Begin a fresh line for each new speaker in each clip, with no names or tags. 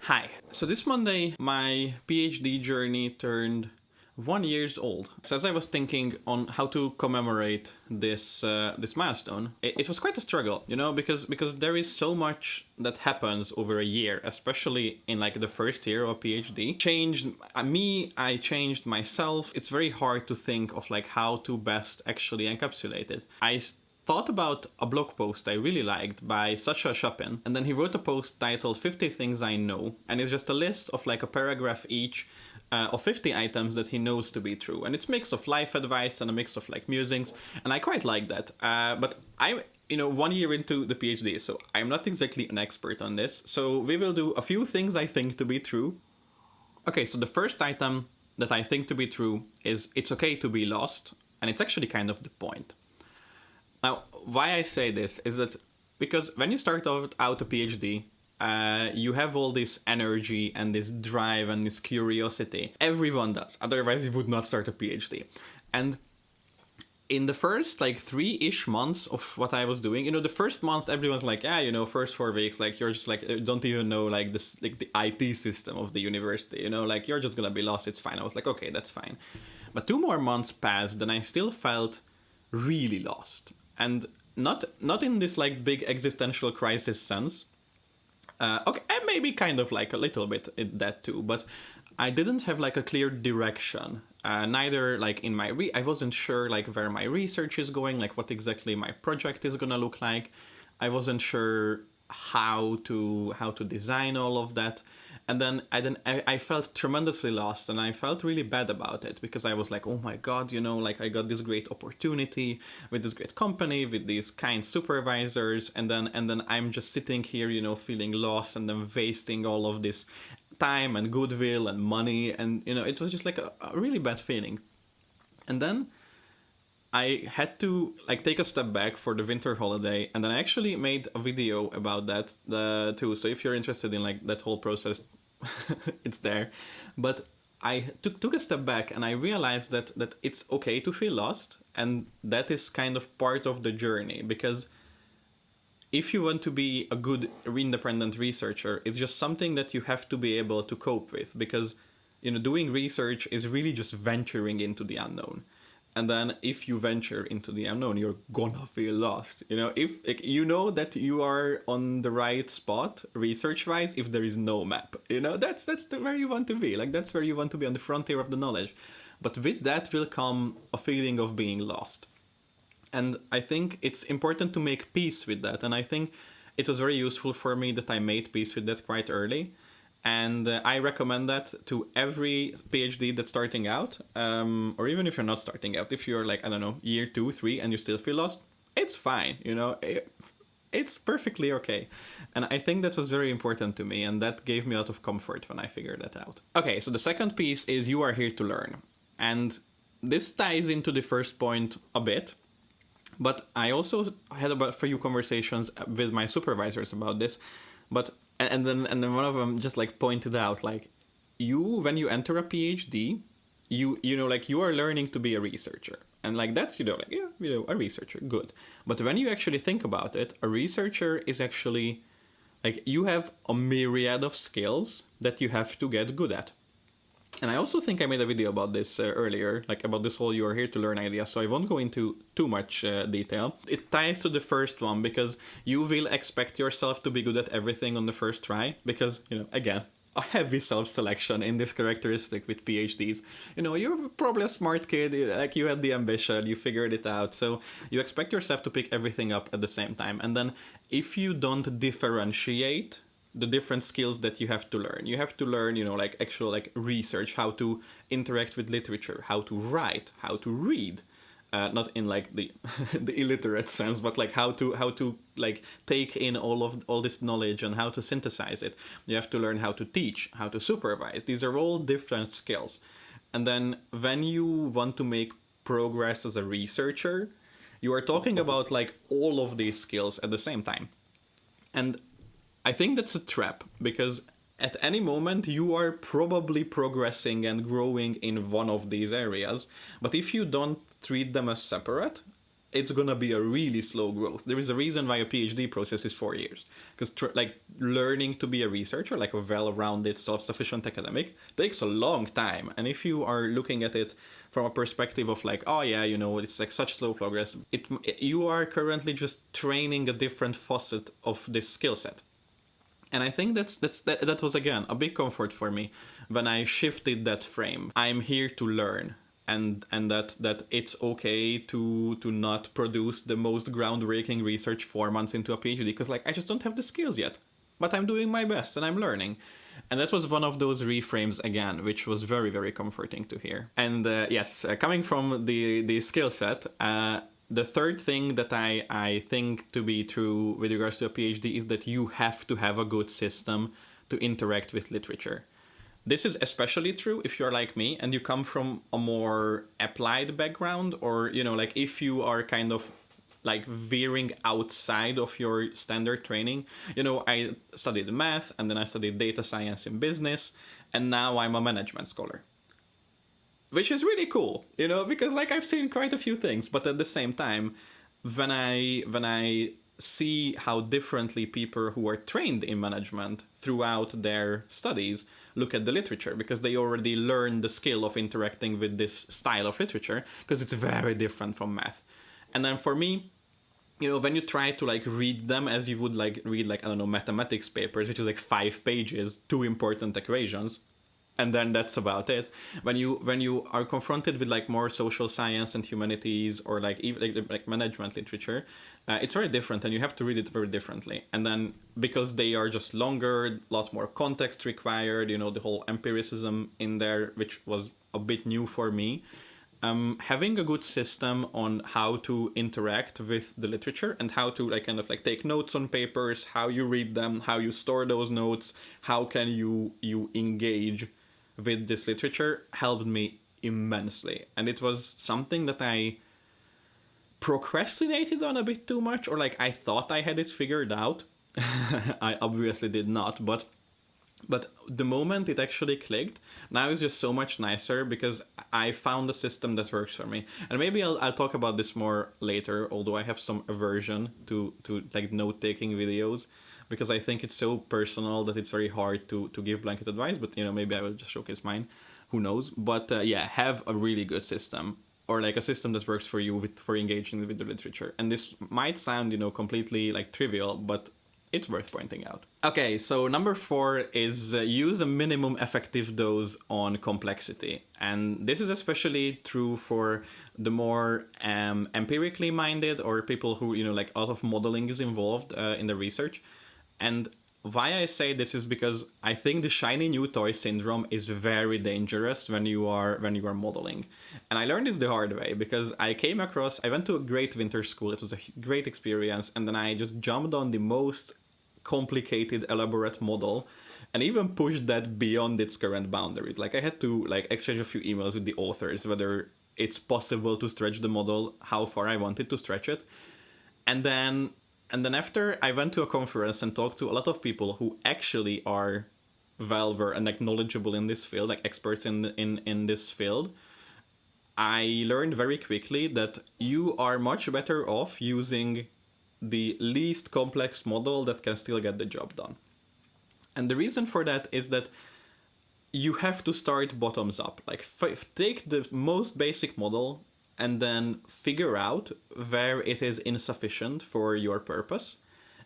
Hi. So this Monday, my PhD journey turned 1 year old. So as I was thinking on how to commemorate this milestone, it was quite a struggle, because there is so much that happens over a year, especially in like the first year of a PhD. Changed me, I changed myself. It's very hard to think of like how to best actually encapsulate it. I thought about a blog post I really liked by Sasha Chapin, and then he wrote a post titled 50 Things I Know, and it's just a list of like a paragraph each of 50 items that he knows to be true. And it's a mix of life advice and a mix of like musings, and I quite like that. But I'm 1 year into the PhD, so I'm not exactly an expert on this. So we will do a few things I think to be true. Okay, so the first item that I think to be true is it's okay to be lost, and it's actually kind of the point. Now, why I say this is that because when you start out a PhD, you have all this energy and this drive and this curiosity. Everyone does. Otherwise, you would not start a PhD. And in the first like 3-ish months of what I was doing, the first month everyone's like, first 4 weeks, like you're just like don't even know like this like the IT system of the university, like you're just gonna be lost. It's fine. I was like, okay, that's fine. But 2 more months passed, and I still felt really lost. And not in this like big existential crisis sense. Okay, and maybe kind of like a little bit in that too, but I didn't have like a clear direction. Neither like in my I wasn't sure like where my research is going, like what exactly my project is gonna look like. I wasn't sure how to design all of that. And then I felt tremendously lost, and I felt really bad about it because I was like, oh my god, like I got this great opportunity with this great company, with these kind supervisors, and then I'm just sitting here, feeling lost, and then wasting all of this time and goodwill and money, and it was just like a really bad feeling. And then I had to like take a step back for the winter holiday, and then I actually made a video about that too. So if you're interested in like that whole process, it's there. But I took a step back, and I realized that it's okay to feel lost, and that is kind of part of the journey. Because if you want to be a good independent researcher, it's just something that you have to be able to cope with. Because doing research is really just venturing into the unknown. And then if you venture into the unknown, you're gonna feel lost. If like, that you are on the right spot research-wise, if there is no map, that's where you want to be. Like that's where you want to be, on the frontier of the knowledge. But with that will come a feeling of being lost. And I think it's important to make peace with that. And I think it was very useful for me that I made peace with that quite early. And I recommend that to every PhD that's starting out, or even if you're not starting out. If you're like, I don't know, year 2, 3, and you still feel lost, it's fine, it's perfectly okay. And I think that was very important to me, and that gave me a lot of comfort when I figured that out. Okay, so the second piece is you are here to learn. And this ties into the first point a bit, but I also had a few conversations with my supervisors about this. But and then one of them just like pointed out, like, when you enter a PhD, you like you are learning to be a researcher, and like that's a researcher, good. But when you actually think about it, a researcher is actually like you have a myriad of skills that you have to get good at. And I also think I made a video about this earlier, like about this whole you are here to learn idea, so I won't go into too much detail. It ties to the first one because you will expect yourself to be good at everything on the first try because, again, a heavy self-selection in this characteristic with PhDs. You're probably a smart kid, like you had the ambition, you figured it out, so you expect yourself to pick everything up at the same time. And then if you don't differentiate the different skills that you have to learn. You have to learn, like actual like research, how to interact with literature, how to write, how to read, not in like the the illiterate sense, but like how to like take in all this knowledge and how to synthesize it. You have to learn how to teach, how to supervise. These are all different skills. And then when you want to make progress as a researcher, you are talking about like all of these skills at the same time. And I think that's a trap, because at any moment you are probably progressing and growing in one of these areas, but if you don't treat them as separate, it's gonna be a really slow growth. There is a reason why a PhD process is 4 years, because like learning to be a researcher, like a well-rounded, self-sufficient academic, takes a long time. And if you are looking at it from a perspective of like, oh yeah, it's like such slow progress, you are currently just training a different facet of this skill set. And I think that was again a big comfort for me when I shifted that frame. I'm here to learn, and that it's okay to not produce the most groundbreaking research 4 months into a PhD, because like I just don't have the skills yet. But I'm doing my best and I'm learning. And that was one of those reframes again, which was very, very comforting to hear. And yes, coming from the skill set, the third thing that I think to be true with regards to a PhD is that you have to have a good system to interact with literature. This is especially true if you're like me and you come from a more applied background, or, like if you are kind of like veering outside of your standard training. I studied math, and then I studied data science in business, and now I'm a management scholar. Which is really cool, because like I've seen quite a few things, but at the same time, when I see how differently people who are trained in management throughout their studies look at the literature, because they already learn the skill of interacting with this style of literature, because it's very different from math. And then for me, when you try to like read them as you would like read like, I don't know, mathematics papers, which is like 5 pages, 2 important equations, and then that's about it. When you are confronted with like more social science and humanities, or like even like management literature, it's very different, and you have to read it very differently. And then because they are just longer, a lot more context required, the whole empiricism in there, which was a bit new for me. Having a good system on how to interact with the literature and how to like kind of like take notes on papers, how you read them, how you store those notes, how can you engage with this literature, helped me immensely. And it was something that I procrastinated on a bit too much, or like I thought I had it figured out. I obviously did not, but the moment it actually clicked, now it's just so much nicer, because I found a system that works for me. And maybe I'll talk about this more later, although I have some aversion to like note-taking videos, because I think it's so personal that it's very hard to give blanket advice. But maybe I will just showcase mine, who knows. But yeah, have a really good system, or like a system that works for you for engaging with the literature. And this might sound completely like trivial, but it's worth pointing out. Okay, so number 4 is use a minimum effective dose on complexity. And this is especially true for the more empirically minded, or people who, like a lot of modeling is involved in the research. And why I say this is because I think the shiny new toy syndrome is very dangerous when you are modeling. And I learned this the hard way, because I went to a great winter school. It was a great experience. And then I just jumped on the most complicated, elaborate model, and even pushed that beyond its current boundaries. Like I had to like exchange a few emails with the authors, whether it's possible to stretch the model, how far I wanted to stretch it. And then after I went to a conference and talked to a lot of people who actually are well-versed and like knowledgeable in this field, like experts in this field, I learned very quickly that you are much better off using the least complex model that can still get the job done. And the reason for that is that you have to start bottoms up. Like take the most basic model and then figure out where it is insufficient for your purpose,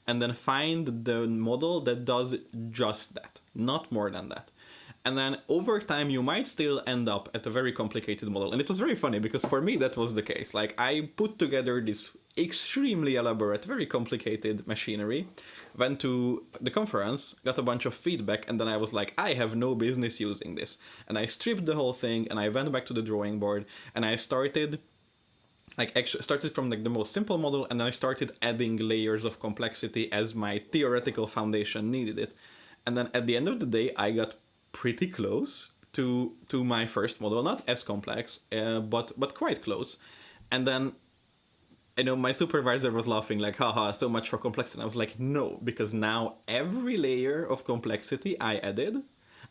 and then find the model that does just that, not more than that. And then over time, you might still end up at a very complicated model. And it was very funny, because for me, that was the case. Like I put together this extremely elaborate, very complicated machinery, went to the conference, got a bunch of feedback, and then I was like, I have no business using this. And I stripped the whole thing, and I went back to the drawing board, and I started from like the most simple model, and then I started adding layers of complexity as my theoretical foundation needed it. And then at the end of the day, I got pretty close to my first model, not as complex, but quite close. And then my supervisor was laughing like, haha, so much for complexity. And I was like, no, because now every layer of complexity I added,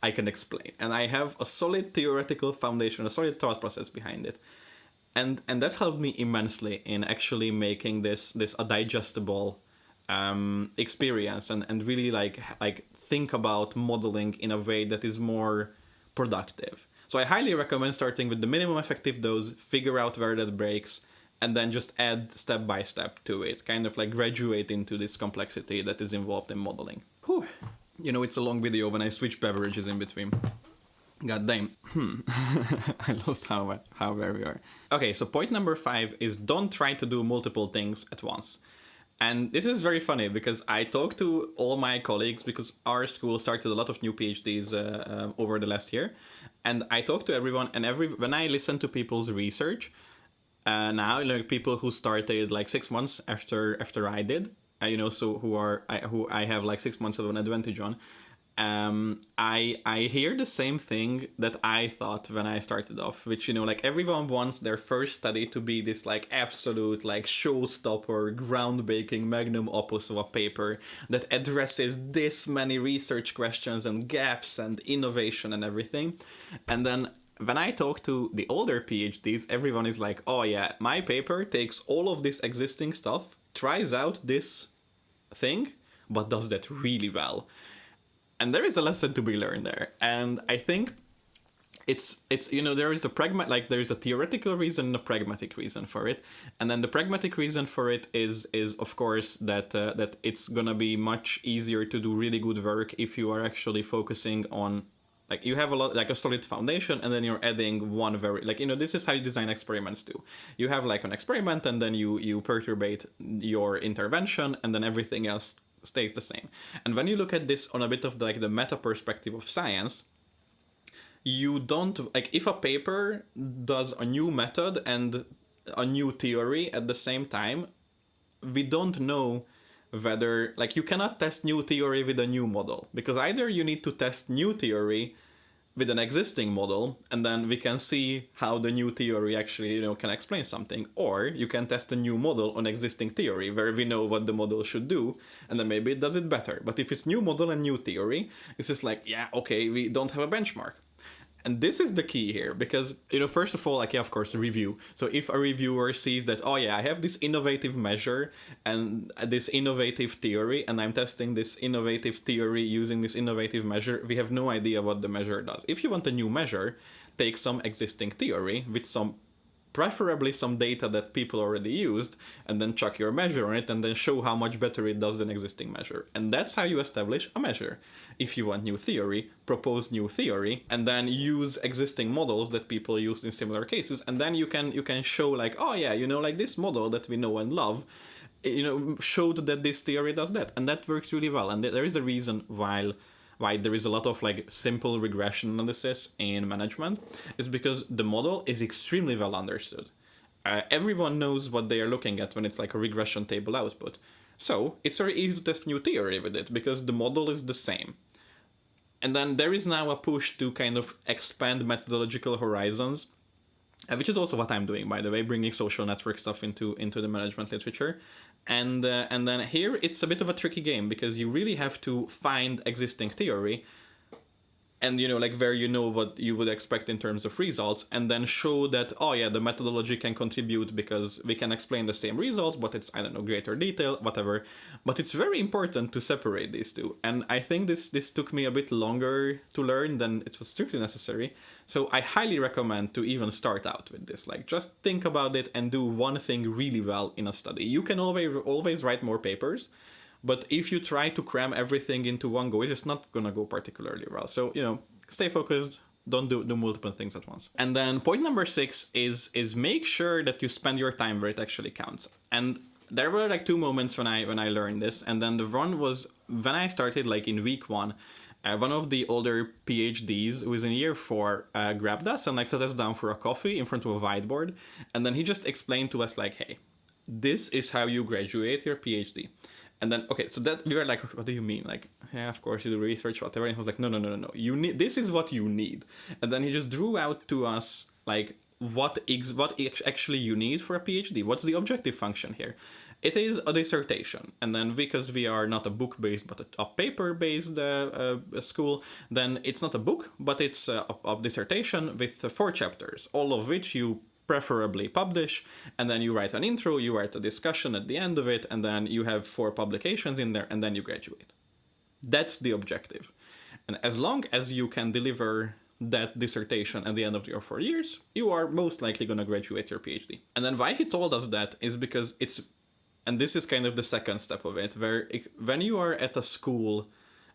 I can explain. And I have a solid theoretical foundation, a solid thought process behind it. and that helped me immensely in actually making this a digestible experience, and really like think about modeling in a way that is more productive. So I highly recommend starting with the minimum effective dose, figure out where that breaks, and then just add step by step to it, kind of like graduate into this complexity that is involved in modeling. Whew. You know, it's a long video when I switch beverages in between. God damn. I lost how where we are. Okay, so point number 5 is don't try to do multiple things at once. And this is very funny because I talked to all my colleagues, because our school started a lot of new PhDs over the last year. And I talked to everyone, and when I listen to people's research, now, like people who started like 6 months after I did, you know, so who I have like 6 months of an advantage on, I hear the same thing that I thought when I started off, which, you know, like everyone wants their first study to be this like absolute like showstopper, groundbreaking magnum opus of a paper that addresses this many research questions and gaps and innovation and everything. And then when I talk to the older PhDs, everyone is like, oh yeah, my paper takes all of this existing stuff, tries out this thing, but does that really well. And there is a lesson to be learned there. And I think it's you know, there is a theoretical reason and a pragmatic reason for it. And then the pragmatic reason for it is of course that that it's gonna be much easier to do really good work if you are actually focusing on, like, you have a solid foundation, and then you're adding one very, like, you know, this is how you design experiments too. You have like an experiment, and then you perturbate your intervention, and then everything else stays the same. And when you look at this on a bit of the meta perspective of science, you don't, like, if a paper does a new method and a new theory at the same time, we don't know whether, like, you cannot test new theory with a new model, because either you need to test new theory with an existing model, and then we can see how the new theory actually, you know, can explain something, or you can test a new model on existing theory where we know what the model should do, and then maybe it does it better. But if it's new model and new theory, it's just like, yeah, okay, we don't have a benchmark. And this is the key here, because, you know, first of all, like, yeah, of course, a review. So if a reviewer sees that, oh yeah, I have this innovative measure and this innovative theory, and I'm testing this innovative theory using this innovative measure, we have no idea what the measure does. If you want a new measure, take some existing theory with preferably some data that people already used, and then chuck your measure on it, and then show how much better it does than existing measure. And that's how you establish a measure. If you want new theory, propose new theory, and then use existing models that people used in similar cases, and then you can show, like, oh yeah, you know, like this model that we know and love, you know, showed that this theory does that, and that works really well. And there is a reason why there is a lot of like simple regression analysis in management, is because the model is extremely well understood. Everyone knows what they are looking at when it's like a regression table output. So it's very easy to test new theory with it because the model is the same. And then there is now a push to kind of expand methodological horizons, which is also what I'm doing, by the way, bringing social network stuff into the management literature. And then here it's a bit of a tricky game, because you really have to find existing theory and, you know, like where you know what you would expect in terms of results, and then show that, oh yeah, the methodology can contribute because we can explain the same results, but it's, I don't know, greater detail, whatever. But it's very important to separate these two. And I think this took me a bit longer to learn than it was strictly necessary. So I highly recommend to even start out with this. Like, just think about it and do one thing really well in a study. You can always write more papers, but if you try to cram everything into one go, it's just not gonna go particularly well. So, you know, stay focused, don't do multiple things at once. And then point number 6 is make sure that you spend your time where it actually counts. And there were like 2 moments when I learned this, and then the one was when I started, like in week 1. One of the older PhDs who is in year 4 grabbed us and like sat us down for a coffee in front of a whiteboard, and then he just explained to us like, hey, this is how you graduate your PhD. And then, okay, so that we were like, what do you mean? Like, yeah, of course you do research, whatever. And he was like, no. You need, this is what you need. And then he just drew out to us like what actually you need for a PhD. What's the objective function here? It is a dissertation. And then because we are not a book-based but a paper-based school, then it's not a book, but it's a dissertation with 4 chapters, all of which you preferably publish, and then you write an intro, you write a discussion at the end of it, and then you have 4 publications in there, and then you graduate. That's the objective. And as long as you can deliver that dissertation at the end of your 4 years, you are most likely going to graduate your PhD. And then why he told us that is because it's, and this is kind of the second step of it, where when you are at a school,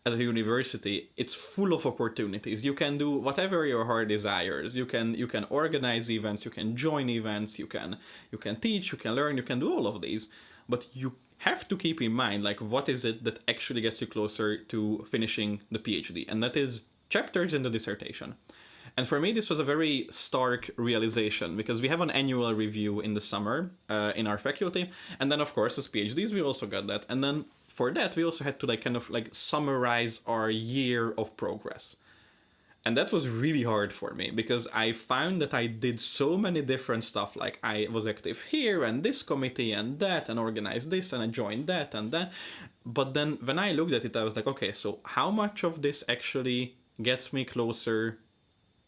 at a university, it's full of opportunities. You can do whatever your heart desires. You can organize events, you can join events, you can teach, you can learn, you can do all of these. But you have to keep in mind, like, what is it that actually gets you closer to finishing the PhD? And that is chapters in the dissertation. And for me, this was a very stark realization, because we have an annual review in the summer in our faculty. And then, of course, as PhDs, we also got that. And then for that, we also had to kind of summarize our year of progress. And that was really hard for me, because I found that I did so many different stuff. Like, I was active here and this committee and that, and organized this, and I joined that and that. But then when I looked at it, I was like, okay, so how much of this actually gets me closer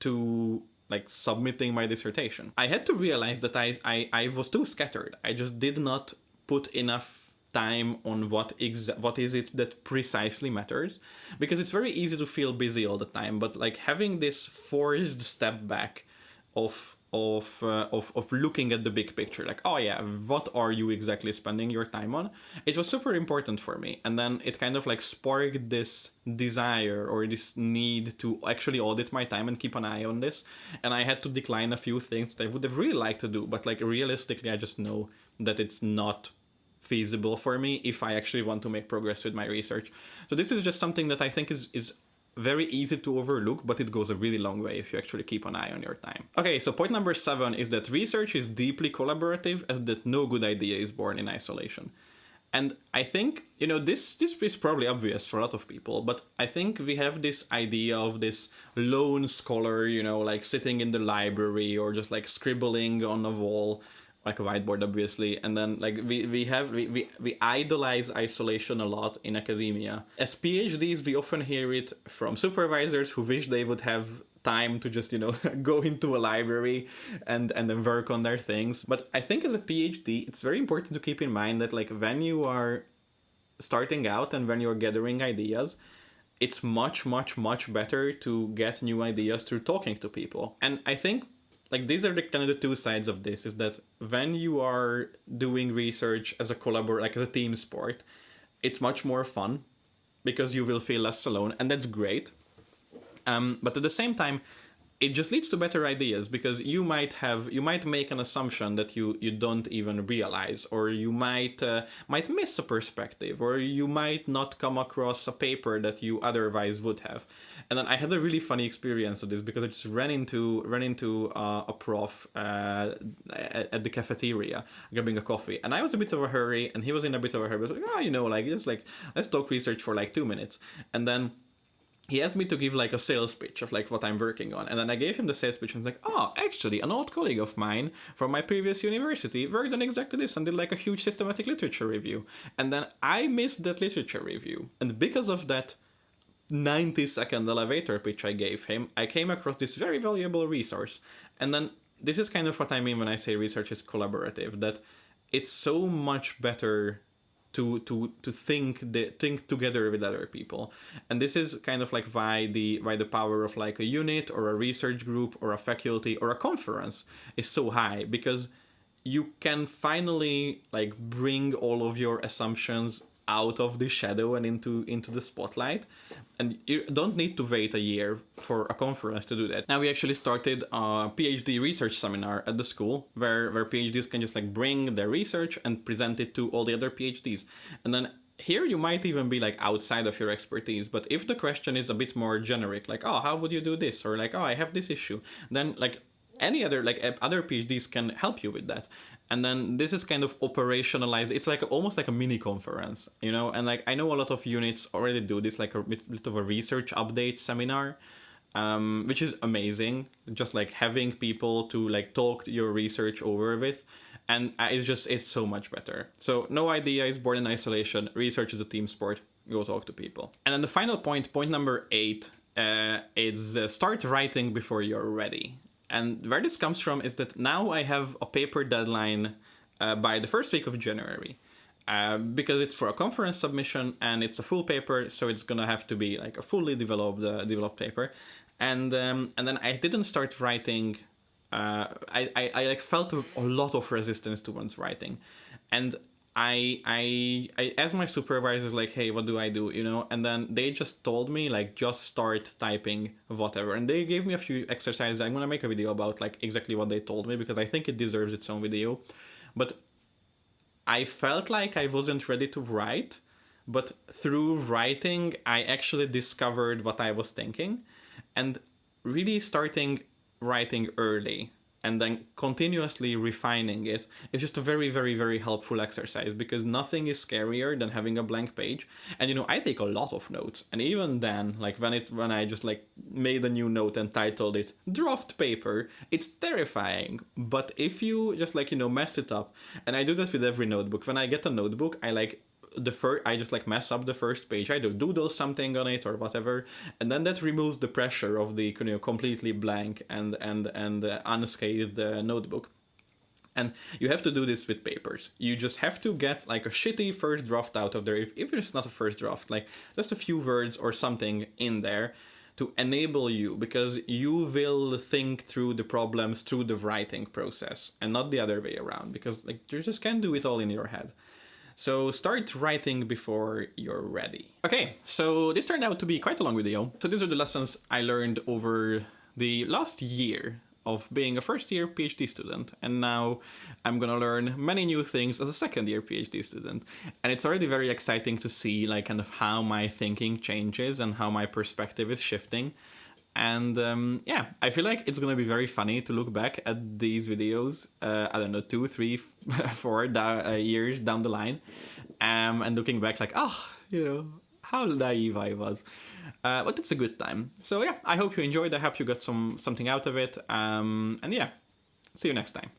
to submitting my dissertation? I had to realize that I was too scattered. I just did not put enough time on what is it that precisely matters, because it's very easy to feel busy all the time, but having this forced step back of looking at the big picture, oh yeah, what are you exactly spending your time on? It was super important for me. And then it kind of sparked this desire or this need to actually audit my time and keep an eye on this. And I had to decline a few things that I would have really liked to do, but realistically, I just know that it's not feasible for me if I actually want to make progress with my research. So this is just something that I think is very easy to overlook, but it goes a really long way if you actually keep an eye on your time. Okay, so point number 7 is that research is deeply collaborative, as that no good idea is born in isolation. And I think, this is probably obvious for a lot of people, but I think we have this idea of this lone scholar, sitting in the library or just scribbling on a wall, like a whiteboard, obviously, and then we idolize isolation a lot in academia. As PhDs, we often hear it from supervisors who wish they would have time to just go into a library and then work on their things. But I think as a PhD, it's very important to keep in mind that when you are starting out and when you're gathering ideas, it's much better to get new ideas through talking to people. And I think these are the two sides of this, is that when you are doing research as a as a team sport, it's much more fun because you will feel less alone, and that's great. But at the same time, it just leads to better ideas, because you might make an assumption that you don't even realize, or you might miss a perspective, or you might not come across a paper that you otherwise would have. And then I had a really funny experience of this, because I just ran into a prof at the cafeteria grabbing a coffee, and I was a bit of a hurry, and he was in a bit of a hurry. I was like, let's talk research for 2 minutes, and then he asked me to give a sales pitch of what I'm working on. And then I gave him the sales pitch and was like, oh, actually, an old colleague of mine from my previous university worked on exactly this and did a huge systematic literature review. And then I missed that literature review. And because of that 90-second elevator pitch I gave him, I came across this very valuable resource. And then this is kind of what I mean when I say research is collaborative, that it's so much better to think together with other people. And this is kind of why the power of a unit or a research group or a faculty or a conference is so high, because you can finally bring all of your assumptions out of the shadow and into the spotlight. And you don't need to wait a year for a conference to do that. Now we actually started a PhD research seminar at the school where PhDs can just bring their research and present it to all the other PhDs. And then here you might even be outside of your expertise, but if the question is a bit more generic, oh, how would you do this? Or oh, I have this issue, then any other other PhDs can help you with that. And then this is kind of operationalized. It's almost like a mini conference, and I know a lot of units already do this, a bit of a research update seminar, which is amazing, just having people to talk your research over with. And it's so much better. So no idea is born in isolation. Research is a team sport. Go talk to people. And then the final point number 8, is start writing before you're ready. And where this comes from is that now I have a paper deadline by the first week of January. Because it's for a conference submission and it's a full paper, so it's gonna have to be like a fully developed paper. And then I didn't start writing. I like felt a lot of resistance towards writing, and I asked my supervisors like, hey, what do I do, you know? And then they just told me like, just start typing whatever, and they gave me a few exercises. I'm gonna make a video about like exactly what they told me because I think it deserves its own video, but I felt like I wasn't ready to write, but through writing, I actually discovered what I was thinking, and really starting writing early and then continuously refining it is just a very, very, very helpful exercise because nothing is scarier than having a blank page. And you know, I take a lot of notes, and even then, like when I just like made a new note and titled it draft paper, it's terrifying. But if you just like, you know, mess it up, and I do that with every notebook. When I get a notebook, I just like mess up the first page. I doodle something on it or whatever, and then that removes the pressure of the, you know, completely blank and unscathed notebook. And you have to do this with papers. You just have to get like a shitty first draft out of there. If it's not a first draft, like just a few words or something in there to enable you, because you will think through the problems through the writing process and not the other way around, because like you just can't do it all in your head. So start writing before you're ready. Okay, so this turned out to be quite a long video. So these are the lessons I learned over the last year of being a first-year PhD student, and now I'm gonna learn many new things as a second-year PhD student. And it's already very exciting to see like kind of how my thinking changes and how my perspective is shifting. And yeah, I feel like it's gonna be very funny to look back at these videos, I don't know, 2, 3, 4 years down the line, and looking back like, oh, you know, how naive I was. But it's a good time. So yeah, I hope you enjoyed. I hope you got something out of it. And yeah, see you next time.